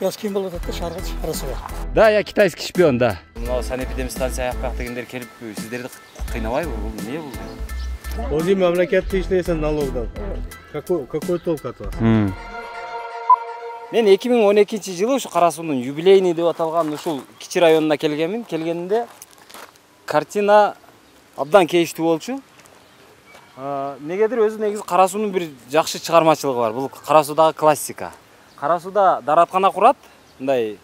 Biraz кийин болуп атат да, шаарга чыгарасы бар. Да, я китайский шпион, да. Мына санэпидемстанция аякпак дегендер келип сиздерди кыйнабайбы? Бул эмне бул? Ози мамлекеттик иштейсиң налогдон. Какой толк от вас? Мен 2012-жылы ушу Кара суунун юбилейный деп аталган ушул Кичи районуна келгенмин. Келгенде картина абдан кейиштүү болчу. Негедир өзү негизи Кара суунун бир жакшы чыгармачылыгы бар. Бул Кара суудагы классика. Кара сууда дараткана курат, мындай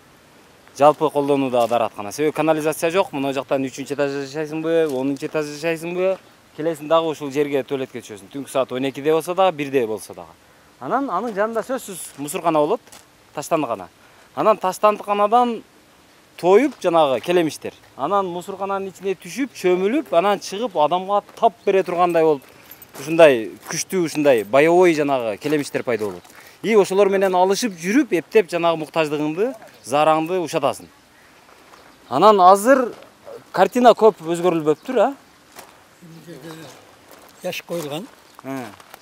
жалпы колдонуудагы дараткана. Себеби канализация жок. Мына жактан 3-этажда жашайсыңбы, 10-этажда жашайсыңбы? Келесиң дагы ушул жерге туалетке түшөсүң. Түнкү саат 12-де болсо дагы, 1-де болсо дагы. Анан анын жанында сөзсүз мусоркана болот, таштандыкана. Анан таштандыканадан тоюп жанагы келемиштер. Анан мусоркананын ичине түшүп, чөмүлүп, анан чыгып адамга тап бере тургандай болуп, ушундай күчтүү ушундай боевой жанагы келемиштер пайда болот. И ошолор менен алышып жүрүп, эптеп жанагы муктаждыгыңды, зараңды ушатасың. Анан азыр картина көп өзгөрүлбөптүр, а? Яш коюлган.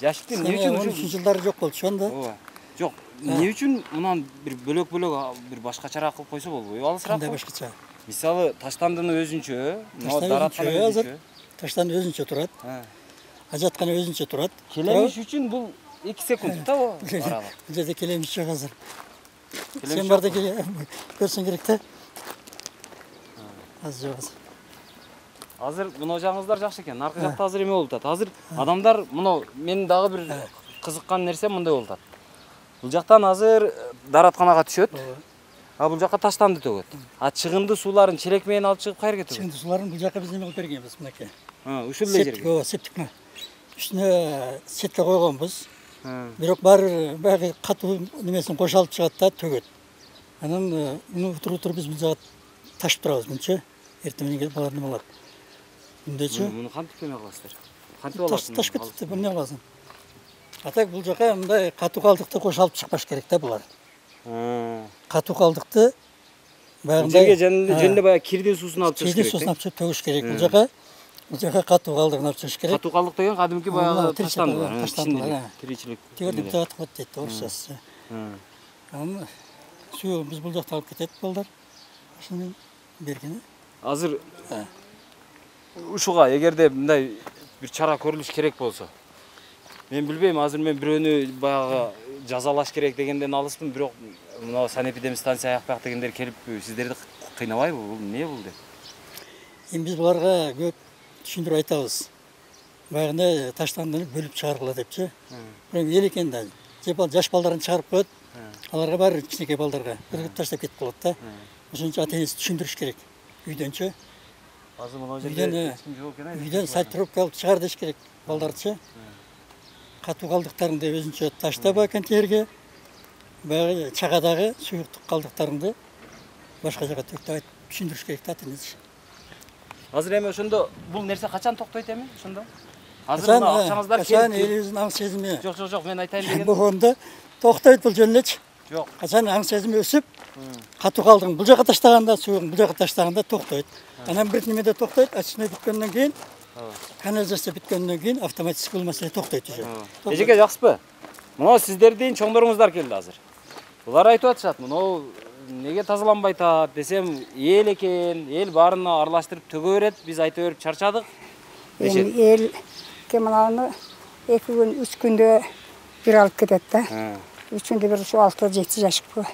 Жашыктын эмне үчүн? 13-жылдары жок болчу ошондо. Жок, эмне үчүн мунан бир бөлөк-бөлөк бир башкачараак кылып койсо болбойбу? Алысыраак. Кандай башкача? Мисалы, таштандыны өзүнчө, даратканы өзүнчө. Таштанды өзүнчө турат. Ажатканы өзүнчө турат. Келемиш үчүн бул 2 секунд да бул аралык. Бул жерде келемиш жок азыр. Сен барда көрсөң керек да. Азыр жок. Азыр мына жагыңыздар жакшы экен. Аркы жакта азыр эме болуп атат. Азыр адамдар мына мен дагы бир кызыккан нерсе мындай болуп атат. Бул жактан азыр даратканага түшөт. А бул жакка таштанды төгөт. А чыгынды сууларын челек менен алып чыгып кайерге төгөт? Чыгынды сууларын бул жакка биз неме кылып бергенбиз мынакей. Ушул эле жерге. Септик. Үстүнө сетке койгонбуз. Бирок баягы катуу немесин кошо алып чыгат да төгөт. Анан муну утур биз бул жакка ташып турабыз мынча. Эртең менен келип алар неме болот. Мындайчы. Муну кантип эме кыласыздар? Кантип аласыздар? Ташып кетти, эмне кыласың? А так бул жака мындай катуу калдыкты кошо алып чыкпаш керек да булар. Катуу калдыкты баягындай жерге баягы кирди суусун алып чыгыш керек. Кирди суусун алып чыгып төгүш керек. Бул жака катуу калдыгын алып чыгыш керек. Катуу калдык деген кадимки баягы таштанды. Тиричилик. Тигердип жатып дейт орусчасы. Анан суу биз бул жакта алып кетет балдар. Ошону бергени. Азыр ушуга эгерде мындай бир чара көрүлүш керек болсо, мен билбейм, азыр мен бирөөнү баягы жазалаш керек дегенден алыспын, бирок мына санэпидемстанция аякпак дегендер келип сиздерди кыйнабайбы? Бул эмне бул деп? Эми биз буларга көп түшүндүрүп айтабыз. Баягындай таштандыны бөлүп чыгаргыла депчи. Бирок эл экен да. Жаш балдарын чыгарып коет. Аларга баары кичинекей балдарга бөлүп таштап кетип калат да. Ошон үчүн ата-энеси түшүндүрүш керек. Үйдөнчү. Азыр мына жерде үйдөн сортировка алып чыгар деш керек балдарды. Катуу калдыктарыңды өзүнчө таштаба контейнерге. Баягы чагадагы суюктук калдыктарыңды башка жака төктөп түшүндүрүш керек да ата-энеси. Азыр эми ошондо бул нерсе качан токтойт эми ошондо? Азыр мына акчаңыздар келип. Качан элибиздин аң сезими. Жок, мен айтайын деген. Болгондо токтойт бул жөн элечи. Жок. Качан аң сезими өсүп, катуу калдыгын бул жака таштаганда, суугун бул жака таштаганда токтойт. Анан бир немеде токтойт, ачына бүткөндөн кийин, канализация бүткөндөн кийин автоматически бул маселе токтойт уже. Эжеке жакшысызбы? Мына сиздердин чоңдоруңуздар келди азыр. Булар айтып атышат, мына неге тазаланбай атат десем, эл экен, эл баарын аралаштырып төгө берет, биз айта берип чарчадык. Эми эл кемаланы 2 күн, 3 күндө бир алып кетет да. 3 күндө бир ушу 6-7 жашыппы.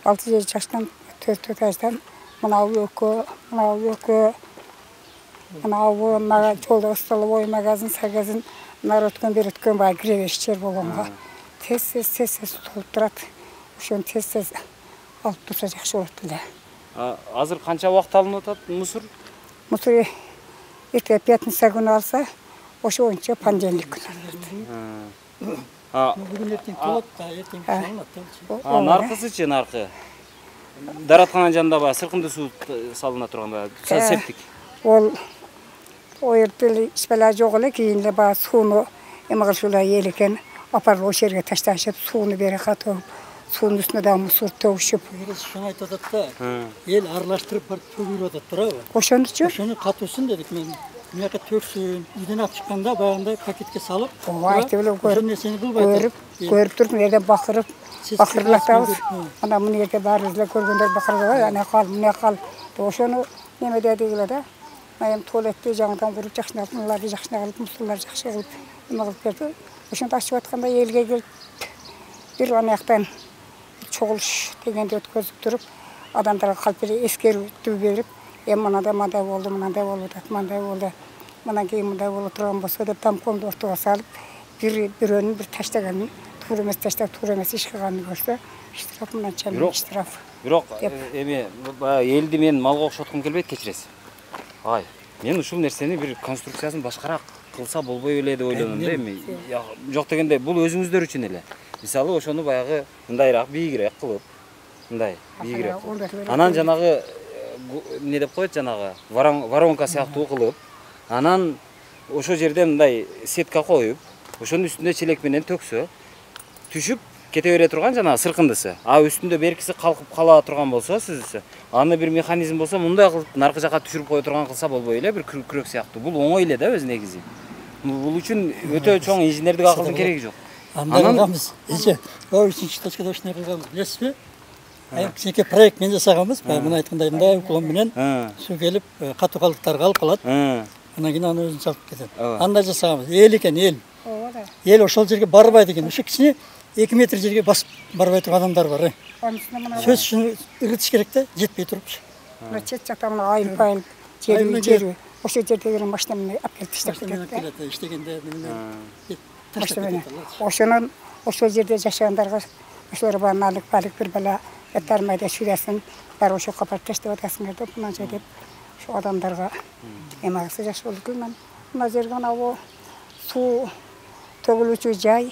6-7 жаштан 4 этаждан мынау өкө, мынау мага жолдо столовой магазин, сагазин, народ өткөн бер өткөн бай кире бериш жер болгонго. Тез толуп турат. Ошону тез алып турса жакшы болот эле. Азыр канча убакыт алынып атат мусор? Мусор эртең пятница күнү алса, ошо боюнча понедельник күнү. Бүгүн эртең толот да, эртең салынат. Наркысычы наркы? Дараткананын жанында баягы сыркынды суу салына турганда, септик. Ол жерде ишбала жок эле, кийин эле баягы сууну эме кылышуулар эл экен, апарып ошол жерге ташташып, сууну бери катып, суунун үстүнө да мусор төгүшүп. Ошону айтып атат да. Эл аралаштырып барып төгүлүп атат турабы? Ошондучу? Ошону катуусын дедик мен. мына жаққа төксін, үйден алып шыққанда баяғындай пакетке салып, айтып эле ошол нерсени кылбайт. көрүп туруп мына жерде бакырлатабыз. Ана мына жерде баарыбыз эле көргөндөр бакырдыбай, ана кал, мына кал. Ошону неме дедигиле да. Айым туалетти жаңыдан куруп жакшына кылып, муларды жакшына кылып, мусулар жакшы кылып, эме кылып берди. Ошондо ачып атканда элге келип бир ана жактан чогулуш дегенди өткөзүп туруп, адамдарга калп эскертүү берип, мындай болду, мындай болуп атат, мындай болду. Мындан кийин мындай боло турган болсо деп тамкомду ортого салып, бирөөнүн бир таштаганын, туура эмес таштап, туура эмес иш кылганын көрсө, штраф мынанча штраф. Бирок эми элди мен малга окшоткум келбейт, кечиресиз. Ай, мен ушул нерсени бир конструкциясын башкараак кылса болбой эле деп ойлодум да эми. Жок дегенде бул өзүңүздөр үчүн эле. Мисалы ошону баягы мындайраак бийигирээк кылып, мындай бийигирээк. Анан жанагы эмне деп коет, жанагы воронка сыяктуу кылып, анан ошол жерде мындай сетка коюп, ошонун үстүнө челек менен төксө, түшүп кете бере турган жанагы сыркындысы. А үстүндө беркиси калкып кала турган болсо, сиз аны бир механизм болсо, мындай кылып наркы жака түшүрүп кое турган кылса болбой эле, бир күрөк сыяктуу. Бул оңой эле да өз негизи. Бул үчүн өтө чоң инженердик акылдын кереги жок. Андан эже, о 3-нчы точкада ушундай кылганбыз, билесизби? Кичинекей проект мен жасаганбыз, мына айткандай мындай уклон менен суу келип, катуу калдыктарга алып калат. Анан кийин аны өзүнчө алып кетет. Андай жасаганбыз. Эл экен, эл. Эл ошол жерге барбайт экен. Ушу кичине 2 метр жерге басып барбай турган адамдар бар. Сөз үчүн ыргытыш керек да, жетпей турупчу. Мына чет жактан айылып, жери. Ошол жерде бир машина менен алып келип таштап кетет. Иштегенде Ошонун ошол жерде жашагандарга ошолор баалык бир бала этармайда сүрөсүн баары ошол капат таштап атасыңар деп мынанча деп ошо адамдарга эме кылса жакшы болот элем. Мына жерге анабу суу төгүлүүчү жай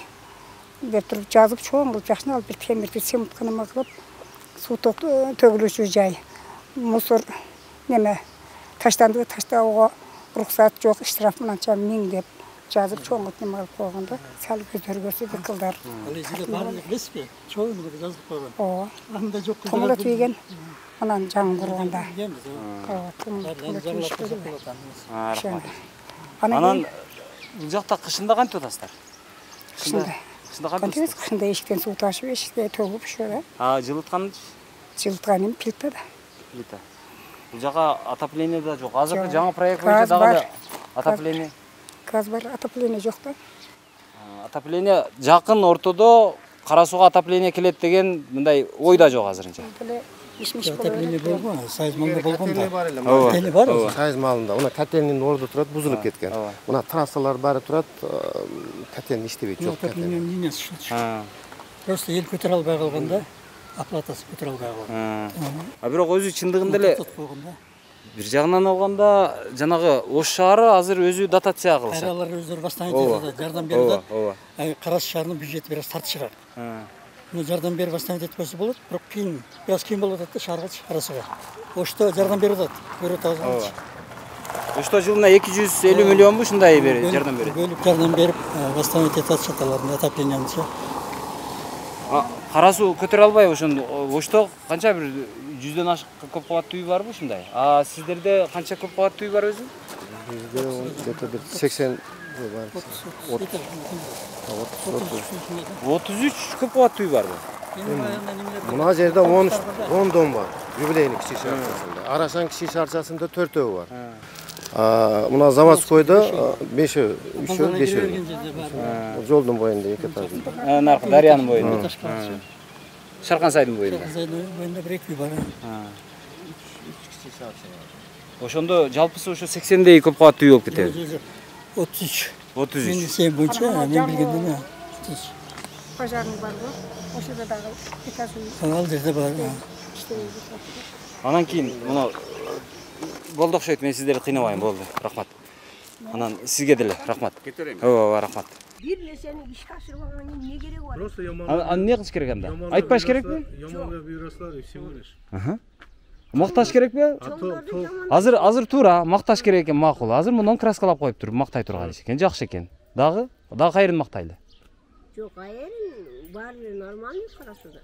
деп туруп жазып чоң кылып жакшына алып бир темирди цемент эме кылып суу төгүлүүчү жай. Мусор неме таштанды, таштауга уруксат жок, штраф мынанча 1000 деп жазып чоң кылып неме кылып койгондо салып көтөргөсү бир кылдар. Ал эже баарын билесизби? Чоң деп жазып койгон. Ооба. Анда жок. Тумула тийген анан жаң курганда. Анан бул жакта кышында кантип атасыздар? Кышында кантип? Кышында эшиктен суу ташып, эшикке төгүп ошо. Жылыткан? Жылыткан эми плита да. Плита. Бул жака отопление да жок. Азыркы жаңы проект боюнча дагы отопление. Газ бар, отопление жок да. Отопление жакын ортодо кара сууга отопление келет деген мындай ой да жок азырынча. Отопление болгон, сайыз малда болгон да. Котельный бар. Сайыз малында. Уна котельнин орду турат, бузулуп кеткен. Уна трассалар баары турат, котельный иштебейт, жок котельный. Просто эл көтөрө албай калганда, оплатасы көтөрө албай калган. Бирок өзү чындыгында эле бир жагынан алганда жанагы Ош шаары азыр өзү дотация кылышат. Алар өздөрү бастан жардам берип атат. Караш шаарынын бюджети бир аз тартышыраак. Муну жардам берип бастан этпесе болот, бирок кийин, бир аз кийин болуп атат да шааргачы карасыга. Ошто жардам берип атат. Көрүп атабыз. Ошто жылына 250 миллионбу ушундай жардам берет. Бөлүп жардам берип бастан этет аталарын отопленияны. Кара суу көтөрө албай ошону Ошто канча бир 100дөн ашык көп кабаттуу үй барбы ушундай? Сиздерде канча көп кабаттуу үй бар өзү? Бизде где-то 80 бар. 33 көп кабаттуу үй барбы? Мына жерде 10 дом бар. Юбилейный кичи шаарчасында. Арашан кичи шаарчасында 4 бар. Мына Заводскойдо 5, 3, 5. Жолдун боюнда 2 этаж. Наркы Дарыянын боюнда. Шаркансайдын боюнда. Шаркансайдын боюнда 1-2 үй бар. Ошондо жалпысы ошо 80дей көп кабаттуу үй болуп кетеби? 33. 33. Мен сен боюнча, мен билгенден 33. Пожарный барбы? Ошода дагы этаж үй. Ал жерде бар. Анан кийин мына болду окшойт, мен сиздерди кыйнабайм, болду. Рахмат. Анан сизге деле рахмат. Ооба, рахмат. Бир нерсени ишке ашырбаганга эмне кереги бар? Просто Аны эмне кылыш керек анда? Айтпаш керекпи? Яманга буйраслар и всего лишь. Макташ керекпи? Азыр туура макташ керек экен, макул. Азыр мунун краскалап коюп туруп мактай турган иш экен, жакшы экен. Дагы кайрын мактайлы. Жок, айрын баары нормальный карасуда.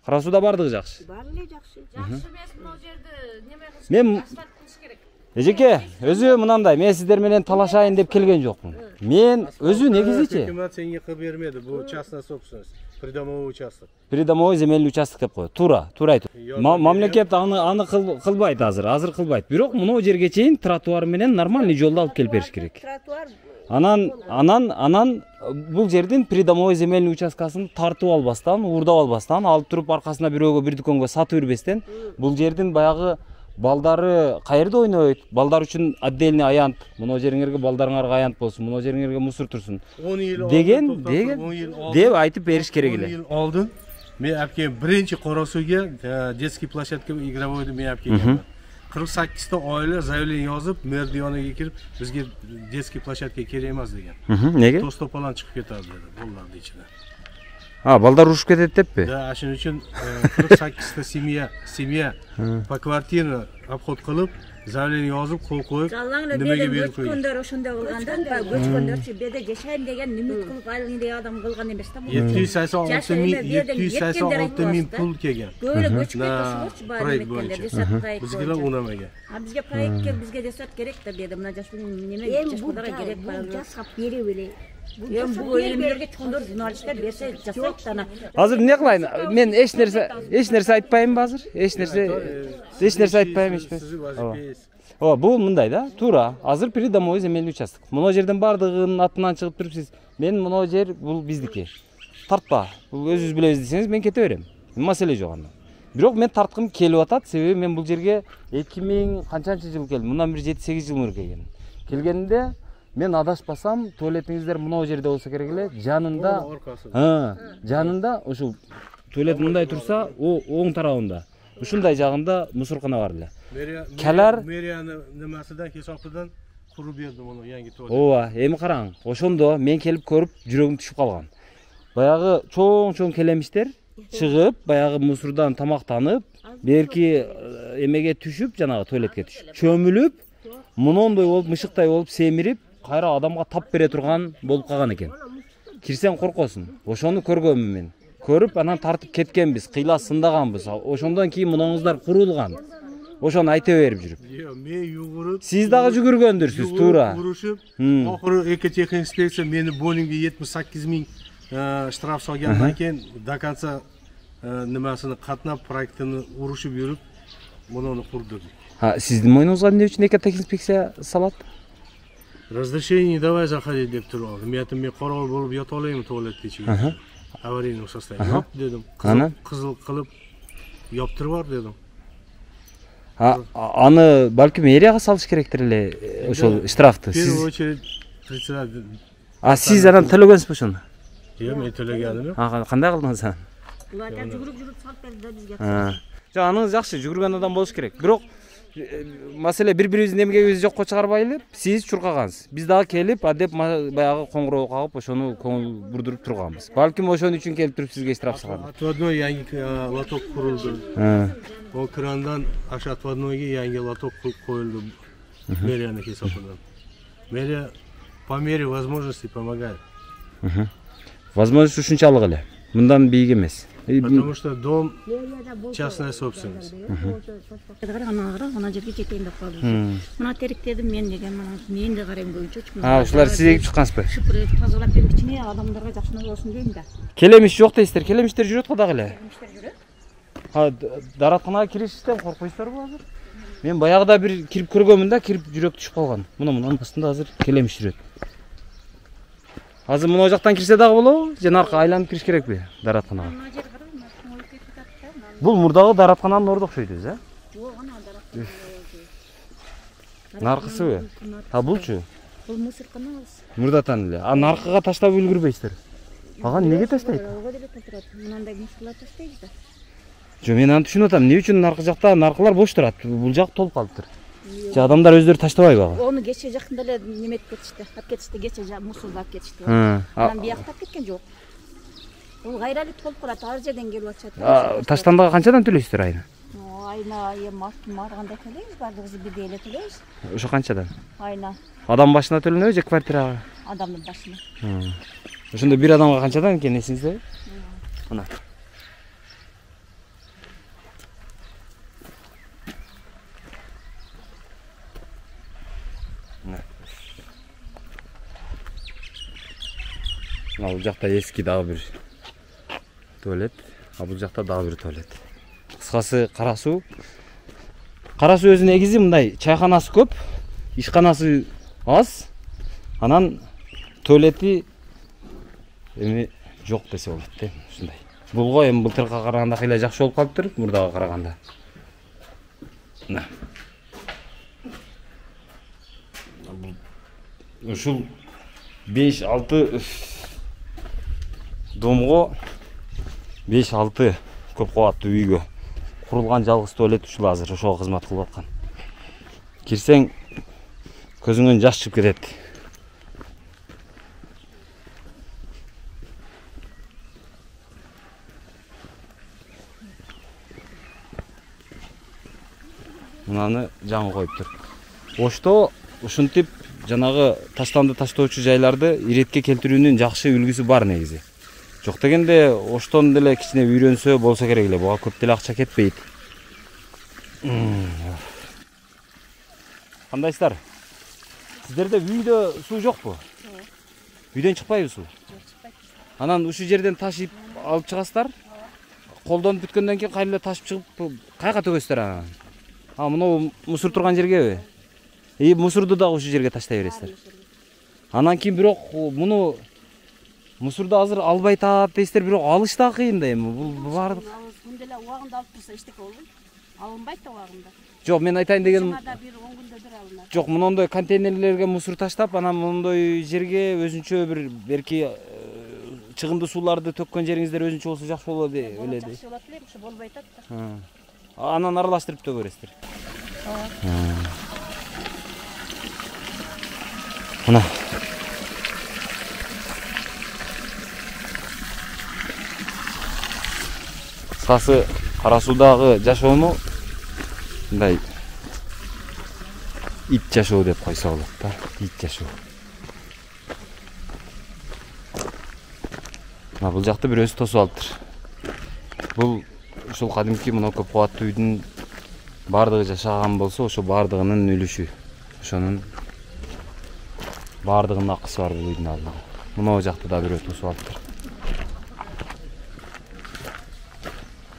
Карасуда бардыгы жакшы. Баары эле жакшы. Жакшы эмес, могу жерде неме кылыш Мен керек, асфальт кылыш керек. Эжеке, өзү мынандай, мен сиздер менен талашайын деп келген жокмун. Мен өзү негизичи Hökümet senga qilib bermedi. Bu частная собственность. Придомовой участок. придомовой земельный участок деп коет. Туура айтып. Мамлекет аны кылбайт азыр кылбайт. Бирок мына жерге чейин тротуар менен нормальный жолду алып келип бериш керек. Тротуар Анан бул жердин придомовой земельный участкасын тартып албастан, уурдап албастан, алып туруп аркасына бирөөгө бир дүкөнгө сатып бербестен, бул жердин баягы балдары кайерде ойнойт? Балдар үчүн отдельный аянт. Мына жериңерге балдарыңарга аянт болсун, мына жериңерге мусор турсун. 10 yıl Деген деп айтып бериш керек 10 эле. yıl oldin men olib kelgan birinchi Qorasuvga детский площадка игровойni men olib kelganman. 48 ta oila zaявление yozib, merni yoniga kirib, bizga детский площадка kerak emas degan. Nega? To'stopalan chiqib ketadi dedi, bolalarning ichida. Balдар uruşup ketет деппи? Да, shuning uchun 48 ta семья по квартира обход qilib, zaявление yozib, qo'l qo'yib, nimaga berib qo'ygan. Көчкөндөр ошондой кылганда, көчкөндөрчү беде жашайм деген үмүт кылып айлыгындай адам кылган эмес да. 786 ming pul kelgan. Көбөлө көчүп кетиши proyekt bo'yicha. Bizga unamagan. Бизге проектке бизге десет керек да деди. Мына жаштын неме жаштардага керек бар. жасап бере беле. Эми бул элемелерге чоңдор журналисттер берсе жасайт ана. Азыр эмне кылайын? Мен эч нерсе айтпайынбы азыр? Эч нерсе айтпайм эчпес. Бул мындай да, туура. Азыр придомовой земельный участок. Мына жерден бардыгынын атынан чыгып туруп сиз, мен мына жер бул биздики. Тартпа. Бул өзүбүз билебиз десеңиз, мен кете берем. Маселе жок анда. Бирок мен тарткым келип атат, себеби мен бул жерге 2000 канчанчы жыл келдим. Мындан бир 7-8 жыл мурун келгенмин. Келгенде мен адашпасам, туалетиңиздер мына жерде болсо керек эле, жанында ошо туалет мындай турса, оң тарабында. Ушундай жагында мусоркана бар эле. Мерияны немасидан хесапыдан куруп берди муну yangi туалет. Ооба, эми караң, ошондо мен келип көрүп жүрөгүм түшүп калган. Баягы чоң келемиштер чыгып, баягы мусордан тамактанып, берки эмеге түшүп, жанагы туалетке түшүп, чөмүлүп, мунондой болуп, мышыктай болуп семирип, кайра адамга тап бере турган болуп калган экен. Кирсең коркосуң. Ошону көргөнмүн мен. Көрүп, анан тартып кеткенбиз, кыйла сындаганбыз. Ошондон кийин мунуңуздар курулган. Ошону айта берип жүрүп. Мен югуруп, Сиз дагы жүгүргөндүрсүз, туура. Урушуп, ахыры экотехник инспекция мени Бонингге 78 ming штраф солгандан кийин до конца немасini катнап, проектini урушуп жүрүп, муну курдурдук. Сиздин мойнуңузга эмне үчүн экотехник инспекция салат? Разрешение не давай заходить деп туруп алдым. Мен корол болуп ята алайм туалетте ичиге. Аварийный состояние. Yok dedim. Kızıl kılıp yaptır var dedim. Аны балким мэрияга салыш керектир эле ошол штрафты. В первую очередь председатель. Сиз анан төлөгөнсүзбү ошону? Мен төлөгөнүм жок. Кандай кылдыңыз аны? Буларга жүгүрүп салып берди да бизге. Жок, аныңыз жакшы, жүгүргөн адам болуш керек. Бирок маселе бири-бирибиздин эмгегибизди жокко чыгарбайлы, сиз чуркагансыз. Биз дагы келип, адеп баягы коңгуроо кагып, ошону көңүл бурдуруп турганбыз. Балким ошон үчүн келип туруп сизге штраф салган. Отводной yangi лоток курулду. О крандан аша отводнойго yangi лоток коюлду. Мэрияны хесапынан. Мэрия по мере возможности помогает. Возможность ушунчалык эле. Мындан бийик эмес. Потому что дом частная собственность. Ана жерге жетейин деп калдым. Мына теректерди мен деген, мен де карайм көбүнчө. Ушулар сиз эгип чыккансызбы? Шыпырып тазалап берип кичине адамдарга жакшына болсун дейм да. Келемиш жок дейсиздер, келемиштер жүрөт го дагы эле. Даратканага киришиштен коркпойсуздарбы азыр? Мен баягыда бир кирип көргөнмүн да, кирип жүрөк түшүп калган. Мунун астында азыр келемиш жүрөт. Азыр мына жактан кирсе дагы болобу? Же наркы айланып кириш керекпи даратканага? Бул мурдагы дараткананын орду окшойт өзү, Жок, ана дараткан. Наркысыбы? Булчу? Бул мусорканабыз. Мурдатан эле. Наркыга таштап үлгүрбөйсүздөр. Ага эмнеге таштайт? Мынандай мусорлар таштайбыз да. Жок, мен аны түшүнүп атам. Эмне үчүн наркы жакта наркылар бош турат? Бул жак толуп калыптыр. Же адамдар өздөрү таштабайбы ага? Onu geçe жакында эле неметип кетишти. Алып кетишти, geçe мусорду алып кетишти. Анан бияктап кеткен жок. Бул кайра эле толуп калат, ар жерден келип атышат. Таштандыга канчадан төлөйсүздөр айына? Айына эми кандай төлөйбүз, бардыгыбызды бирдей эле төлөйбүз. Ошо канчадан? Айына. Адам башына төлөнөбү же квартирага? Адамдын башына. Ошондо бир адамга канчадан экен эсиңизде? Мына. Ал бул жакта эски дагы бир туалет. А бул жакта дагы бир туалет. Кыскасы кара суу. Кара суу өзү негизи мындай чайканасы көп, ишканасы аз. Анан туалети эми жок десе болот да, ушундай. Булго эми былтыркыга караганда кыйла жакшы болуп калыптыр, мурдага караганда. Мына. Ушул 5-6 домго 5-6 көп кабаттуу үйгө курулган жалгыз туалет ушул азыр ошого кызмат кылып аткан. Кирсең көзүңөн жаш чыгып кетет. Мынаны жаңы коюптур. Ошто ушинтип жанагы таштанды таштоочу жайларды иретке келтирүүнүн жакшы үлгүсү бар негизи. Жок дегенде оштон деле кичине үйрөнсө болсо керек эле. Буга көп деле акча кетпейт. Кандайсыздар? Сиздерде үйдө суу жокпу? Үйдөн чыкпайбы суу? Анан ушул жерден ташып алып чыгасыздар. Колдонуп бүткөндөн кийин кайра ташып чыгып кайга төгөсүздөр анан? Мына мусор турган жергеби? Мусорду дагы ушул жерге таштай бересиздер. Анан кийин бирок муну мусорду азыр албай таап дейсиздер, бирок алыш да кыйын да эми. Бул баардык Күндө эле убагында алып турса эчтеке болбойт. Алынбайт да убагында. Жок, мен айтайын дегеним. Жумада бир 10 күндө бир алынат. Жок, мындай контейнерлерге мусор таштап, анан мындай жерге өзүнчө бир берки чыгымдуу сууларды төккөн жериңиздер өзүнчө болсо жакшы болот эле. Жакшы болот эле, ушу болбой атат да. Анан аралаштырып төгөрөсүздөр. Мына. Кыскасы кара суудагы жашоону мындай ит жашоо деп койсо болот да. Ит жашоо. Мына бул жакты бир өзү тосуп алыптыр. Бул ушул кадимки мына көп кабаттуу үйдүн бардыгы жашаган болсо, ошо бардыгынын үлүшү. Ошонун бардыгынын акысы бар бул үйдүн алдында. Мына жакта да бирөө тосуп алыптыр.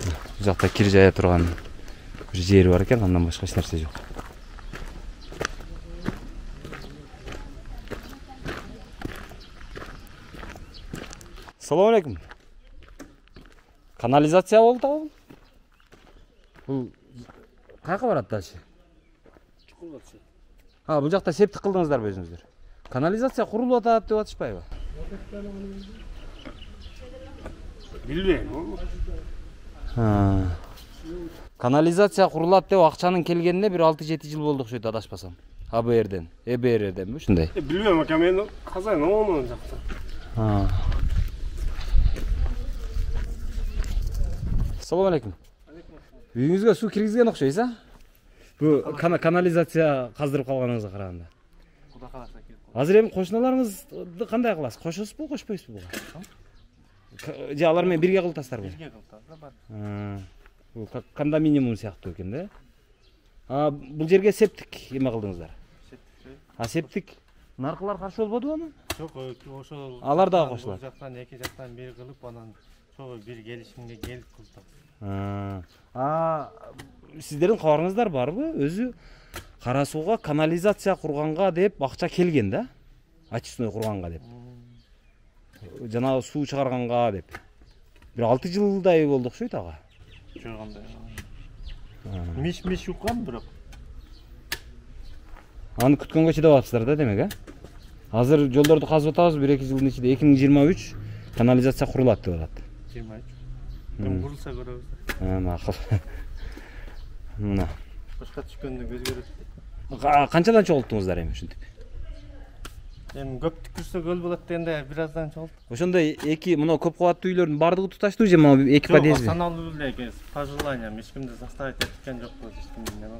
Бул жакта кир жая турган бир жери бар экен, андан башка эч нерсе жок. Салам алейкум. Канализация болду да бул? Бул кайка барат дальше? Бул жакта септик кылдыңыздарбы өзүңүздөр? Канализация курулуп атат деп атышпайбы? Билбейм. Канализация курулат деп акчанын келгенине бир 6-7 жыл болду окшойт, адашпасам. АБРден, ЭБРденби ушундай? Билбейм ака, мен казайын оңон жакта. Салам алейкум. Үйүңүзгө суу киргизген окшойсуз, а? Бул канализация каздырып калганыңызга караганда. Куда каласа кирип. Азыр эми кошуналарыңызды кандай кыласыз? Кошосузбу, кошпойсузбу буга? Же алар менен бирге кылтасыздарбы? Бирге кылтабыз бар. Бул кондоминиум сыяктуу экен да. Бул жерге септик эме кылдыңыздар? Септик. Септик наркылар каршы болбодубу аны? Жок, ошол. Алар дагы кошулат. Бул жактан эки жактан бир кылып, анан ошо бир келишимге келип кылтабыз. Сиздердин кабарыңыздар барбы? Өзү кара сууга канализация курганга деп акча келген да? Очистной курганга деп. Жанагы суу чыгарганга деп. Бир 6 жылдай болду окшойт ага. Жок андай. Миш уккан бирок. Аны күткөнгө чыдап атасыздар да демек, а? Азыр жолдорду казып атабыз, 1-2 жылдын ичинде 2023 канализация курулат деп атат. 23. Курулса көрөбүз. Макул. Мына. Башка түшкөндө көз көрөт. Канчадан чогулттуңуздар эми ушинтип? Эми көп түкүрсө көл болот дегенде бир аздан чогулттук. Ошондой эки мына көп кабаттуу үйлөрдүн бардыгы туташтуу же могу эки подъезд? Саналуу эле экен. По желаниям эч кимди заставить эткен жокпуз, эч кимди неме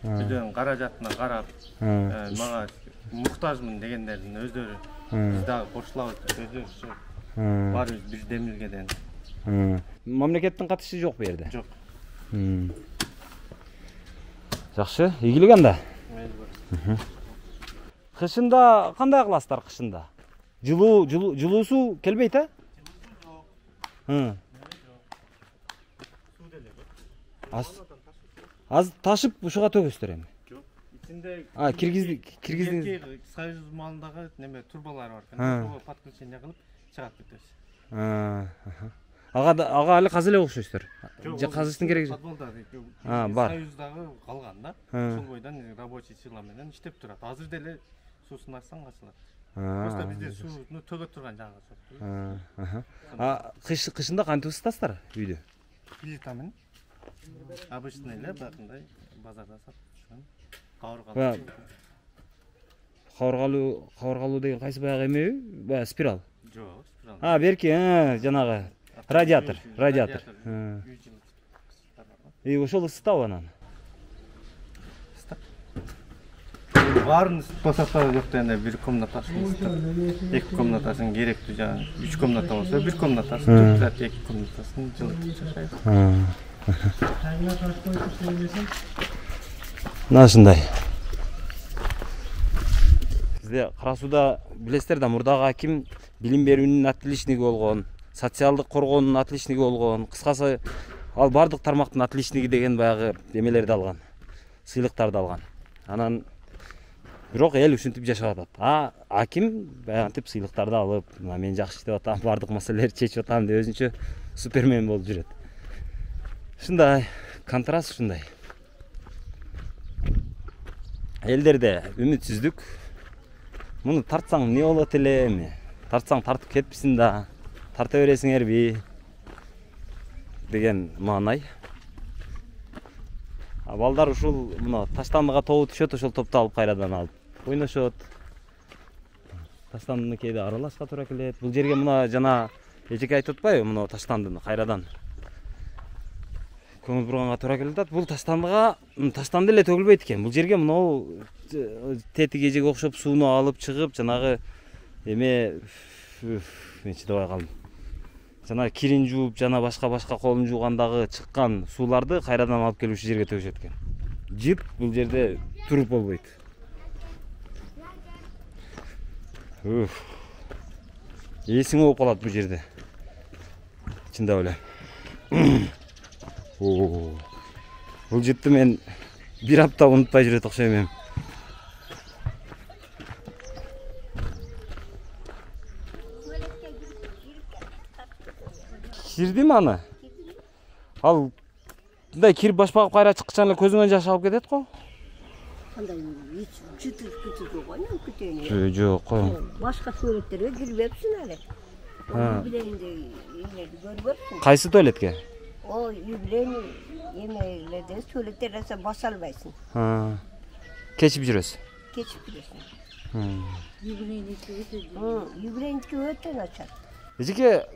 кылган. Үйдөн каражатына карап, мага муктажмын дегендердин өздөрү биз дагы кошулабыз деп өздөрү. Баарыбыз бир демилгеден. Мамлекеттин катышы жок бу жерде? Жок. Жакшы, ийгилик анда. Кышында кандай кыласыздар кышында? Жылуусу келбейт, а? Аз ташып ушуга төгөсүздөр эми. Жок, ичинде киргизди. Союз малындагы неме турбалар бар экен. Ошого подключение кылып чыгат бүтөбүз. Ага али казып эле окшойсуздар. Же казыштын кереги жок. Подвалда бар. Союздагы калган да. Ошол бойдон рабочий сила менен иштеп турат. Азыр деле суусун ачсаң ачылат. Просто бизде сууну төгөт турган жагы жок. Кышында кантип ысытасыздар үйдө? Плитамен. Обычный эле бакындай базарда сатып жүргөн. Кабыргалуу деген кайсы баягы эмеби? Баягы спираль. Жок, спираль. Берки, жанагы радиатор. Ошол ысытабы анан? Барын ысытпаса жок дегенде бир комнатасын ысытат. Эки комнатасын керектүү жана 3 комната болсо бир комнатасын турат, 2 комнатасын жылытып жашайбыз. Мына ушундай. Бизде Кара Сууда билесиздер да мурдагы аким билим берүүнүн отличниги болгон, социалдык коргоонун отличниги болгон, кыскасы ал бардык тармактын отличниги деген баягы эмелерди алган, сыйлыктарды алган. Анан бирок эл ушинтип жашап атат. Аким баягынтип сыйлыктарды алып, мен жакшы иштеп атам, бардык маселелерди чечип атам деп өзүнчө супермен болуп жүрөт. Ушундай контраст ушундай. Элдерде үмүтсүздүк. Муну тартсаң не болот эле эми? Тартсаң тартып кетписиң да, тарта бересиңерби деген маанай. Балдар ушул мына таштандыга тобу түшөт, ошол топту алып кайрадан алып ойношот. Таштандыны кээде аралашка туура келет. Бул жерге мына жана эжеке айтып атпайбы, мына таштандыны кайрадан көңүл бурганга туура келип атат. Бул таштанды эле төгүлбөйт экен. Бул жерге мына тетиги эжеге окшоп сууну алып чыгып, жанагы эме мен чыдабай калдым. Жана кирин жууп, жана башка колун жуугандагы чыккан сууларды кайрадан алып келип ушу жерге төгүшөт экен. Жып бул жерде туруп болбойт. Эсиң болуп калат бул жерде. Чындап эле. Бул жыпты мен бир апта унутпай жүрөт окшойм эми. Кирдим аны. Ал мындай кирип башпагып кайра чыккычан эле көзүңөн жаш алып кетет го. Кандай чытыр койгон күтөөнү. Жок го. Башка туалеттерге кирбепсиң эле. Билеңде эмеди көрбөпсүң. Кайсы туалетке? О, юбилейный эмелерде туалеттерде баса албайсың. Кечип жүрөсүң. Кечип жүрөсүң. Юбилейники өтө начар. Эжеке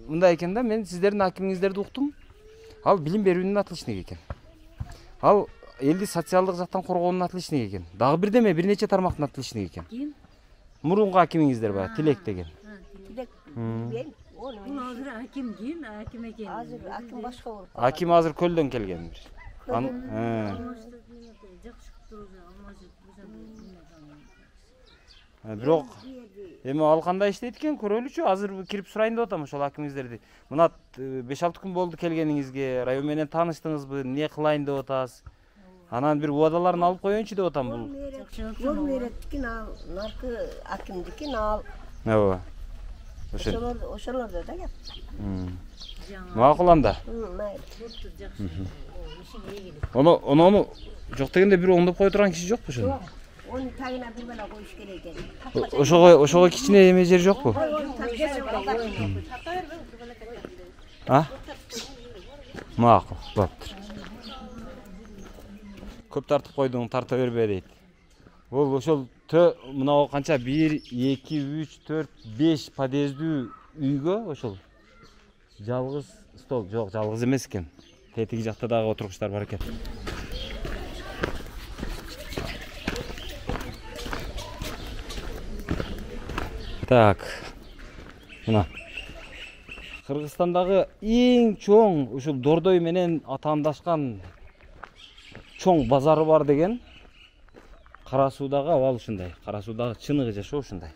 мындай экен да, мен сиздердин акимиңиздерди уктум. Ал билим берүүнүн отличниги экен. Ал элди социалдык жактан коргоонун отличниги экен. Дагы бирдеме бир нече тармактын отличниги экен. Ким? Мурунку акимиңиздер баягы Тилек деген. Тилек. Мен Азыр аким ким? Аким экен. Азыр аким башка болуп. Аким азыр Көлдөн келген. Бирок эми ал кандай иштейт экен көрөлүчү. Азыр кирип сурайын деп атам ошол акимиңиздерди. Мына 5-6 күн болду келгениңизге, район менен тааныштыңызбы, эмне кылайын деп атасыз? Анан бир убадаларын алып коеюнчу деп атам бул. Жол мереттикин ал, наркы акимдикин ал. Ооба. Ошолордо да гап. Макул анда. Ону жок дегенде бир оңдоп кое турган киши жокпу ошо? Onu tagına bir bana koyuş gereken. Ошого кичине эме жер жокпу? Макул, болуптур. Көп тартып койдуң, тарта бербе дейт. Бул ошол мына канча 1, 2, 3, 4, 5 подъездүү үйгө ошол жалгыз стол жок, жалгыз эмес экен. Тетиги жакта дагы отургучтар бар экен. Так. Мына Кыргызстандагы эң чоң ушул Дордой менен атаандашкан чоң базары бар деген Кара Суудагы абал ушундай. Кара Суудагы чыныгы жашоо ушундай.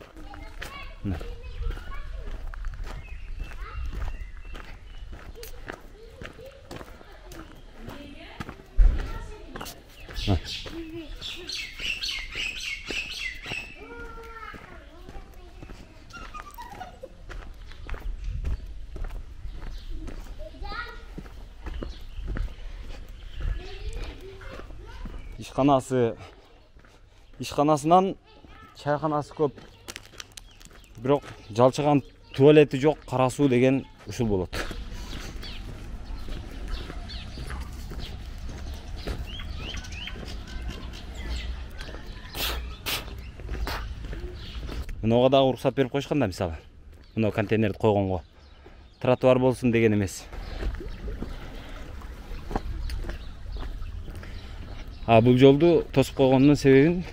ишканасынан чайканасы көп. Бирок жалчыган туалети жок, кара суу деген ушул болот. Мынага дагы уруксат берип коюшкан да, мисалы. Мына контейнерди койгонго. Тротуар болсун деген эмес. Бул жолду тосуп койгонунун себебин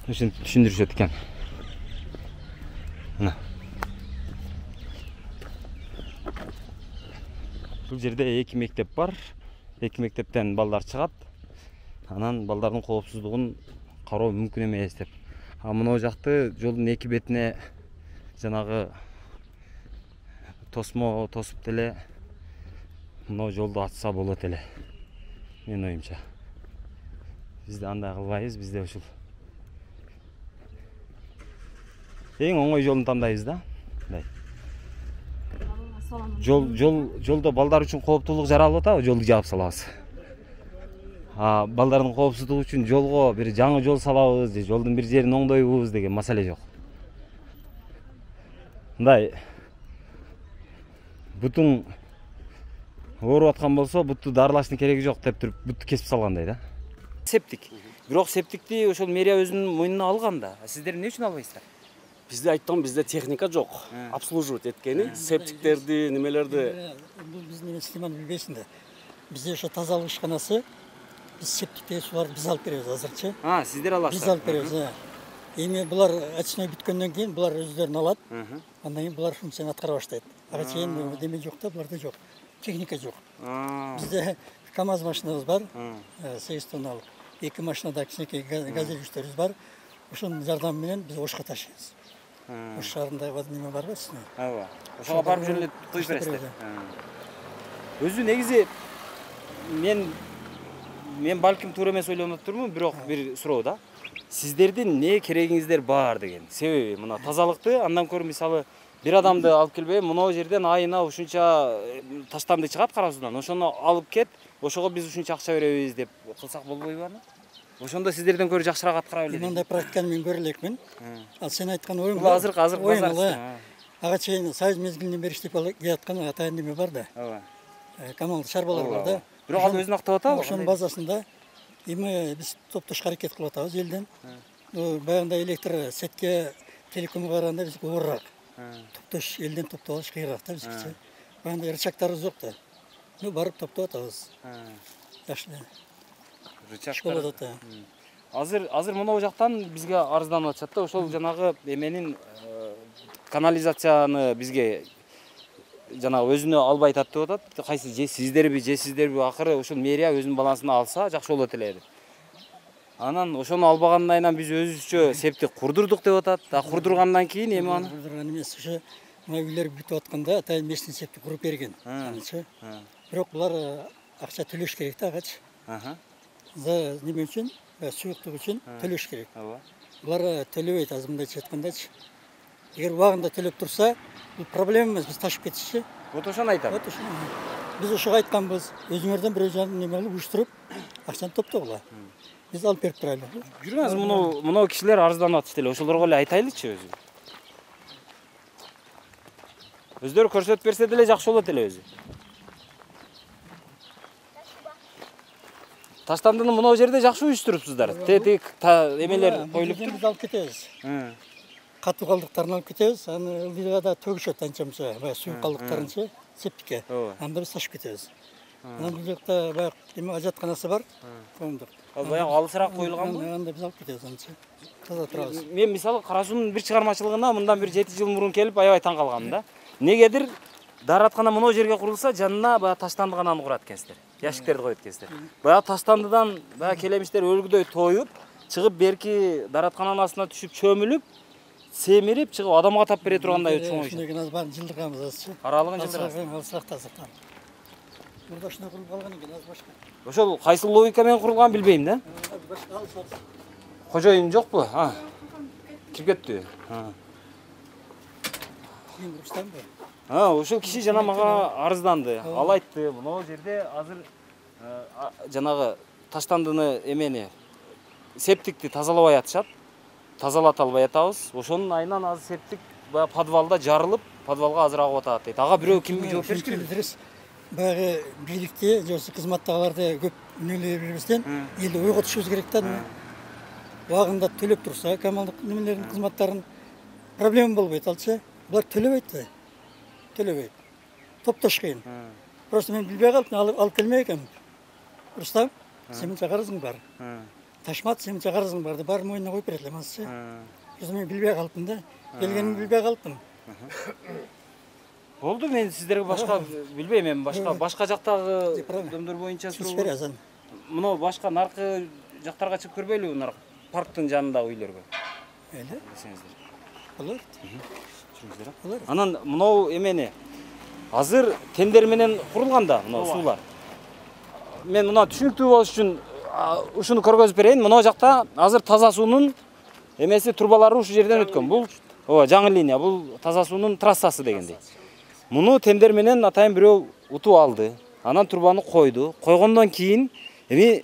ушинтип түшүндүрүшөт экен. Мына. Бул жерде 2 мектеп бар. 2 мектептен балдар чыгат. Анан балдардын коопсуздугун кароо мүмкүн эмес деп. Мына жакты жолдун 2 бетине жанагы тосмо тосуп деле мына жолду ачса болот эле. Менин оюмча. Bizde андай кылбайбыз, bizde ушул. Эң оңой жолун тандайбыз да. Мындай. Жолдо балдар үчүн кооптуулук жаралып атабы, жолду жаап салабыз. Балдардын коопсуздугу үчүн жолго бир жаңы жол салабыз, же жолдун бир жерин оңдойбуз деген маселе жок. Мындай бутуң ооруп аткан болсо, бутту дарылаштын кереги жок деп туруп бутту кесип салгандай да. Септик. Бирок септикти ошол мэрия өзүнүн мойнуна алган да. Сиздер эмне үчүн албайсыздар? Бизде айттым, бизде техника жок. Обслуживать эткени, септиктерди, немелерди. Бул биздин системаны билбейсиң да. Бизде ошо тазалык ишканасы, биз септиктеги сууларды биз алып беребиз азырчы. Сиздер аласыздар. Биз алып беребиз. Эми булар очной бүткөндөн кийин булар өздөрүн алат. Андан кийин булар функцияны аткара баштайт. Ага чейин деме жок да, буларда жок. Техника жок. Бизде КАМАЗ машинабыз бар, 8 тонналык. 2 машинада кичинекей газелүүчтөрүбүз бар. Ошонун жардамы менен биз Ошко ташыйбыз. Ош шаарындагы неме бар го, сине. Ооба. Ошого барып жүрүп коюп бересиздер. Өзү негизи мен балким туура эмес ойлонуп турмун, бирок бир суроо да. Сиздердин не керегиңиздер бар деген. Себеби мына тазалыкты андан көрү мисалы бир адамды алып келбей, мына жерден айына ушунча таштанды чыгат кара суудан. Ошону алып кет, ошого биз ушунча акча беребиз деп кылсак болбойбу аны? Ошондо сиздерден көрө жакшыраак аткара билет. Мындай практиканы мен көрө элекмин. Ал сен айткан оюң. Бул азыр базар. Ага чейин союз мезгилинен бери иштеп келаткан атайын неме бар да. Ооба. Камал шарбалар бар да. Бирок ал өзүн актап атабы? Ошонун базасында эми биз топтош аракет кылып атабыз элден. Баягындай электр сетке телекомго караганда биз оорураак. Топтош элден топтоп алыш кыйыныраак да бизче. Баягындай рычагдарыбыз жок да. Барып топтоп атабыз. Жакшы. Рычагдар. Азыр мына жактан бизге арызданып атышат да, ошол жанагы эменин канализацияны бизге жанагы өзүнө албай атат деп атат. Кайсы же сиздерби акыры ошол мэрия өзүнүн балансына алса жакшы болот эле деп. Анан ошону албагандайынан биз өзүбүзчө септик курдурдук деп атат. Курдургандан кийин эми аны курдурган эмес, ошо мына үйлөр бүтүп атканда атайын местный септик куруп берген. Анычы. Бирок булар акча төлөш керек да агачы. За неме үчүн, суюктук үчүн төлөш керек. Булар төлөбөйт азыр мындайча айткандачы. Эгер убагында төлөп турса, бул проблема эмес, биз ташып кетишчи. Вот ошону айтам. Вот ошону. Биз ошого айтканбыз, өзүңөрдөн бирөө жан неме кылып уюштуруп, акчаны топтогула. Биз алып берип турайлы. Жүрүңүз, мына кишилер арызданып атышты эле, ошолорго эле айтайлычы өзү. Өздөрү көрсөтүп берсе деле жакшы болот эле өзү. Таштандыны мына жерде жакшы уюштурупсуздар. Тетик, эмелер коюлуп туруп. Биз алып кетебиз. Катуу калдыктарын алып кетебиз. Аны ылдыйга да төгүшөт анча-мынча, баягы суу калдыктарынчы септикке. Анда биз ташып кетебиз. Анан бул жакта баягы эме ажатканасы бар. Коомдук. Ал баягы алысыраак коюлганбы? Анда биз алып кетебиз анча. Таза турабыз. Мен мисалы Кара суунун бир чыгармачылыгына мындан бир 7 жыл мурун келип аябай таң калганмын да. Негедир даараткана мына жерге курулса, жанына баягы таштандыгананы курат экенсиздер. Яшиктерди коет экенсиздер. Баягы таштандыдан баягы келемиштер өлгүдөй тоюп, чыгып берки даараткананын астына түшүп чөмүлүп, семирип чыгып адамга тап бере тургандай чоң иш. Ушундайгы аз баарын жылдырганбыз азырчы. Аралыгын жылдырасыз. Алсак тазыктан. Burada şuna kurulup kalgan ekan az başka. Ошол кайсы логика менен курулганын билбейм да. Кожоюн жокпу? Ha. Кирип кетти. Кийин Рустам бу. Ошол киши жана мага арызданды. Ал айтты, мына жерде азыр жанагы таштандыны эмени септикти тазалабай атышат. Тазалата албай атабыз. Ошонун айынан азыр септик баягы подвалда жарылып, подвалга азыр агып атат дейт. Ага бирөө ким жооп бериш керек? Баягы бийликте же кызматтагыларды көп үнөлөрүбүздөн элди ойго түшүбүз керек да. Убагында төлөп турса, коммуналдык немелердин кызматтарын проблема болбойт алчы. Булар төлөбөйт да. Төлөбөйт. Топтош кыйын. Просто мен билбей калдым, алып келмей экенмин. Рустам, сенин чакырызың бар. Ташмат, сенин чакырызың бар. Бар мойнуна коюп берет элем азчы. Просто мен билбей калдым да. Келгенимди билбей калдым. Болду, мен сиздерге башка билбейм, мен башка жактагы дөмдөр боюнча суроо. Мына башка наркы жактарга чыгып көрбөйлүбү, наркы парктын жанындагы үйлөргө? Эле? Десеңиздер. Болот. Чүрүңүздөр. Анан мынау эмени азыр тендер менен курулганда мына суулар. Мен мына түшүнүктүү болуш үчүн ушуну көргөзүп берейин. Мына жакта азыр таза суунун эмеси турбалары ушу жерден өткөн. Бул жаңы линия, бул таза суунун трассасы дегендей. Муну тендер менен атайын бирөө утуп алды. Анан турбаны койду. Койгондон кийин эми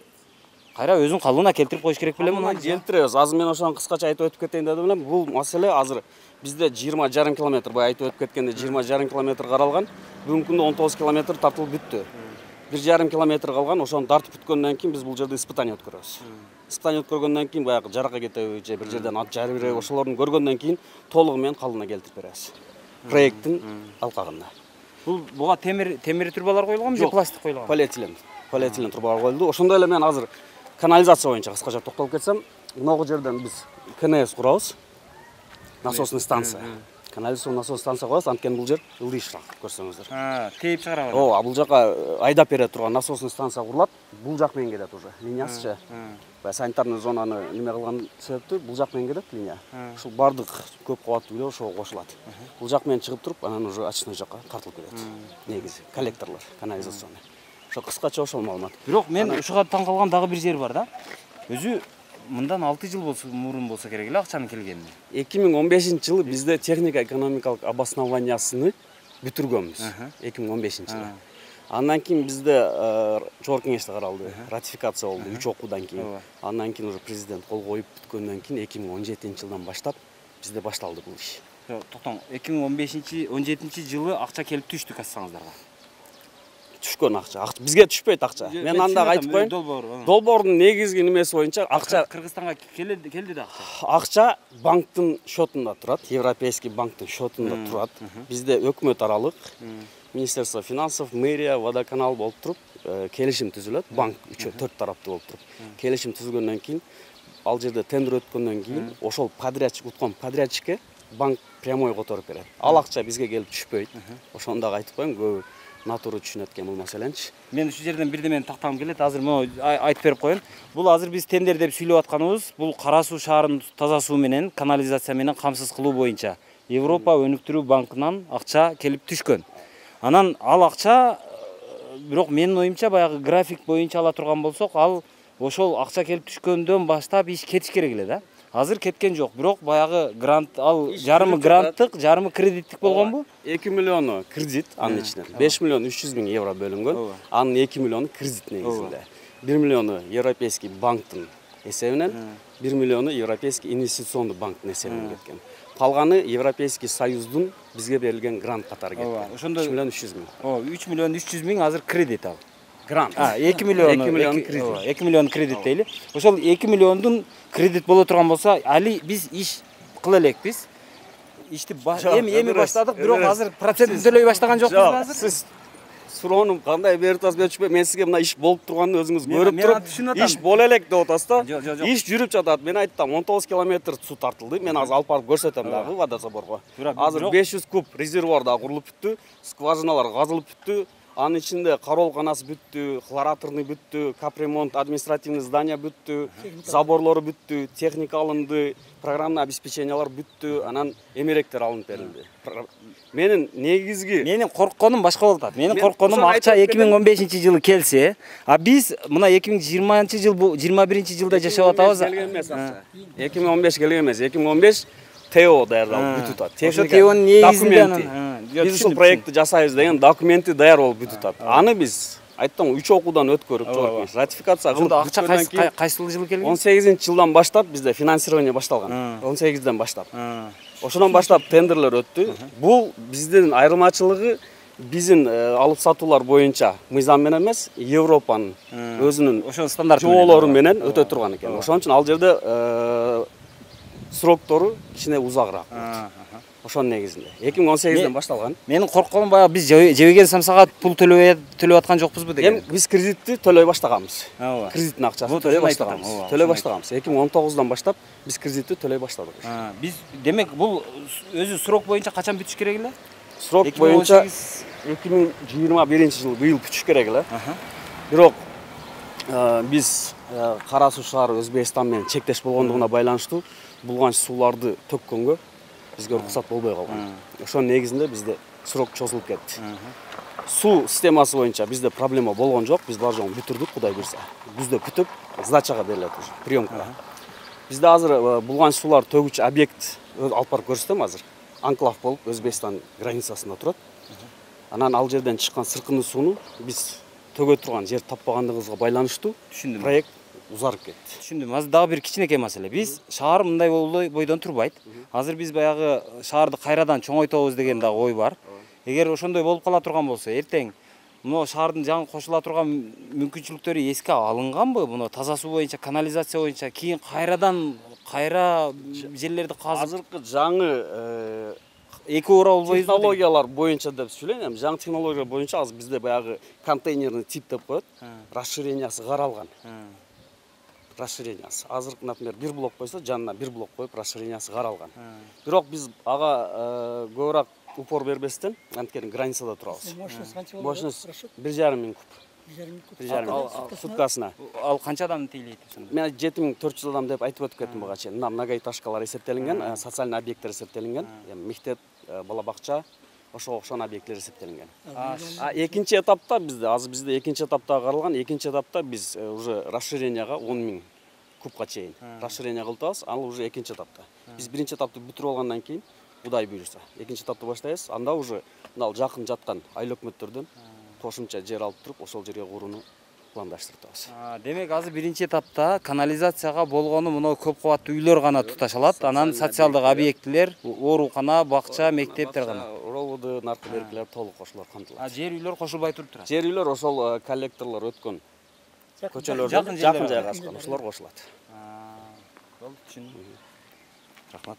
кайра өзүн калыбына келтирип коюш керек белем муну. Келтиребиз. Азыр мен ошону кыскача айтып өтүп кетейин дедим элем. Бул маселе азыр бизде 20,5 километр, бай айтып өтүп кеткенде 20,5 километр каралган. Бүгүнкү күндө 19 километр тартылып бүттү. 1,5 километр калган. Ошону тартып бүткөндөн кийин биз бул жерде испытание өткөрөбүз. Испытание өткөргөндөн кийин баягы жарака кетеби же бир жерден ат жарып береби, ошолорду көргөндөн кийин толугу менен калыбына келтирип беребиз. Проекттин алкагында. Бул буга темир турбалар коюлганбы же пластик коюлган? Полиэтилен турбалар коюлду. Ошондой эле мен азыр канализация боюнча кыскача токтолуп кетсем, мына жерден биз КНС курабыз. Насосный станция. Канализациялык насос станция коебуз, анткени бул жер ылдыйшыраак көрсөңүздөр. Тейип чыгара берет. Бул жака айдап бере турган насосный станция курулат. Бул жак менен келет уже. Линиясычы. Санитарный зонаны неме кылган себептүү бул жак менен келет линия. Ушул бардык көп кабаттуу үйлөр ошого кошулат. Бул жак менен чыгып туруп, анан уже очной жакка тартылып келет. Негизи коллекторлор, канализационный. Ошо кыскача ошол маалымат. Бирок мен ушуга таң калган дагы бир жер бар да. Өзү мындан 6 жыл мурун болсо керек эле акчанын келгени. 2015-жылы бизде техника экономикалык обоснованиясыны бүтүргөнбүз. 2015-жылы. Андан кийин бизде жогорку кеңеште каралды, ратификация болду 3 окуудан кийин. Андан кийин уже президент кол коюп бүткөндөн кийин 2017-жылдан баштап бизде башталды бул иш. Токтоң, 2015-17-жылы акча келип түштү кассаңыздарга. Түшкөн акча. Бизге түшпөйт акча. Мен анда айтып коеюн. Долбоордун негизги немеси боюнча акча Кыргызстанга келди да акча. Акча банктын счетунда турат, Европейский банктын счетунда турат. Бизде өкмөт аралык Министерство финансов, мэрия, водоканал болуп туруп, келишим түзүлөт. Банк 3-4 тараптуу болуп туруп. Келишим түзүлгөндөн кийин, ал жерде тендер өткөндөн кийин, ошол подрядчик уткон подрядчикке банк прямой которуп берет. Ал акча бизге келип түшпөйт. Ошону дагы айтып коеюн, көбү натуру түшүнөт экен бул маселеничи. Мен ушу жерден бирдемени тактагым келет. Азыр мону айтып берип коеюн. Бул азыр биз тендер деп сүйлөп атканыбыз, бул Кара Суу шаарын таза суу менен, канализация менен камсыз кылуу боюнча Европа өнүктүрүү банкынан акча келип түшкөн. Анан ал акча бирок менин оюмча баягы график боюнча ала турган болсок, ал ошол акча келип түшкөндөн баштап иш кетиш керек эле да. Азыр кеткен жок, бирок баягы грант, ал жарымы гранттык, жарымы кредиттик болгонбу? 2 миллиону кредит анын ичинен. 5 миллион 300 миң евро бөлүнгөн. Анын 2 миллиону кредит негизинде. 1 миллиону Европейский банктын эсебинен, 1 миллиону Европейский инвестиционный банктын эсебинен кеткен. Калганы Европейский Союздун бизге берилген грант катары кеткен. 3 миллион 300 миң. 3 миллион 300 миң азыр кредит ал. Грант. 2 миллион кредит. 2 миллион кредит дейли. Ошол 2 миллиондун кредит боло турган болсо, али биз иш кыла элекпиз. Ишти эми баштадык, бирок азыр процентин төлөй баштаган жокпуз азыр. Сиз суроону кандай берип атасыз белчү, мен сизге мына иш болуп турганын өзүңүз көрүп туруп, иш боло элек деп атасыз да. Иш жүрүп жатат. Мен айттым 19 километр суу тартылды. Мен азыр алып барып көрсөтөм дагы водозаборго. Азыр 500 куб резервуар да курулуп бүттү, скважиналар казылып бүттү. Анын ичинде кароолканасы бүттү, хлораторный бүттү, капремонт, административный здание бүттү, заборлору бүттү, техника алынды, программный обеспечениялар бүттү, анан эмеректер алынып берилди. Менин негизги Менин коркконум башка болуп атат. Менин коркконум акча 2015-жылы келсе, а биз мына 2020-жыл, 21-жылда жашап атабыз. 2015 келген эмес, 2015 ТО даярдалып бүтүп атат. Ошо ТОнун негизинде Биз ушул проектти жасайбыз деген документи даяр болуп бүтүп атат. Аны биз айттым 3 окуудан өткөрүп, ратификация кылып, акча кайсыл жылы келген? 18-жылдан баштап бизде финансирование башталган. 18-ден баштап. Ошондон баштап тендерлер өттү. Бул биздин айырмачылыгы биздин алып сатуулар боюнча мыйзам менен эмес, Европанын өзүнүн ошо стандарт жоболору менен өтө турган экен. Ошон үчүн ал жерде сроктору кичине узагыраак болот. Ошонун негизинде 2018ден башталган. Менин коркконум баягы биз жебеген самсага пул төлөп аткан жокпузбу деген. Биз кредитти төлөй баштаганбыз. Кредиттин акчасын төлөй баштаганбыз. 2019-дан баштап биз кредитти төлөй баштадык. Биз демек бул өзү срок боюнча качан бүтүш керек эле? Срок боюнча 2021-жылы быйыл бүтүш керек эле. Бирок биз Кара суу шаары Өзбекстан менен чектеш болгондугуна байланыштуу булгач сууларды төккөнгө бизге уруксат болбой калган. Ошонун негизинде бизде срок чозулуп кетти. Суу системасы боюнча бизде проблема болгон жок. Биз бар жогун бүтүрдүк, Кудай буйрса. Күздө бүтүп, сдачага берилет уже, приёмкага. Бизде азыр булгач суулар төгүүчү объект алып барып көрсөтөм азыр. Анклав болуп Өзбекстан границасында турат. Анан ал жерден чыккан сыркынды сууну биз төгө турган жер таппагандыгыбызга байланыштуу проект узарып кетти. Түшүндүм. Азыр дагы бир кичинекей маселе. Биз шаар мындай бойдон турбайт. Азыр биз баягы шаарды кайрадан чоңойтобуз деген дагы ой бар. Эгер ошондой болуп кала турган болсо, эртең мына шаардын жаңы кошула турган мүмкүнчүлүктөрү эске алынганбы? Мына таза суу боюнча, канализация боюнча кийин кайра жерлерди казып азыркы жаңы эки ора болбойбу? Технологиялар боюнча деп сүйлөйм. Жаңы технология боюнча азыр бизде баягы контейнерный тип деп коет. Расширениясы каралган. Расширениясы. Азыр, например, бир блок койсо, жанына бир блок коюп, расширениясы каралган. Бирок биз ага көбүрөөк упор бербестен, анткени границада турабыз. Мощность 1,5 миң куб. 1,5 суткасына. Ал канча адамды тейлейт? Мен 7400 адам деп айтып өтүп кеттим буга чейин. Мына многоэтажкалар эсептелинген, социальный объекттер эсептелинген, мектеп, бала бакча, ошого окшогон объекттер эсептелинген. Экинчи этапта бизде экинчи этапта каралган, экинчи этапта биз уже расширенияга 10 миң кубка чейин расширение кылтабыз. Ал уже экинчи этапта. Биз биринчи этапты бүтүрүп алгандан кийин, Кудай буйрса, экинчи этапты баштайбыз. Анда уже мына жакын жаткан айыл өкмөттөрдөн кошумча жер алып туруп, ошол жерге курууну пландаштыртабыз. Демек азыр биринчи этапта канализацияга болгону мына көп кабаттуу үйлөр гана туташалат, анан социалдык объектилер, оорукана, бакча, мектептер гана. Роводы, наркобериклер толук кошулат, кантылат. Жер үйлөр кошулбай туруп турат. Жер үйлөр ошол коллекторлор өткөн көчөлөрдөн жакын жайгашкан, ошолор кошулат. Болду, түшүндүм. Рахмат.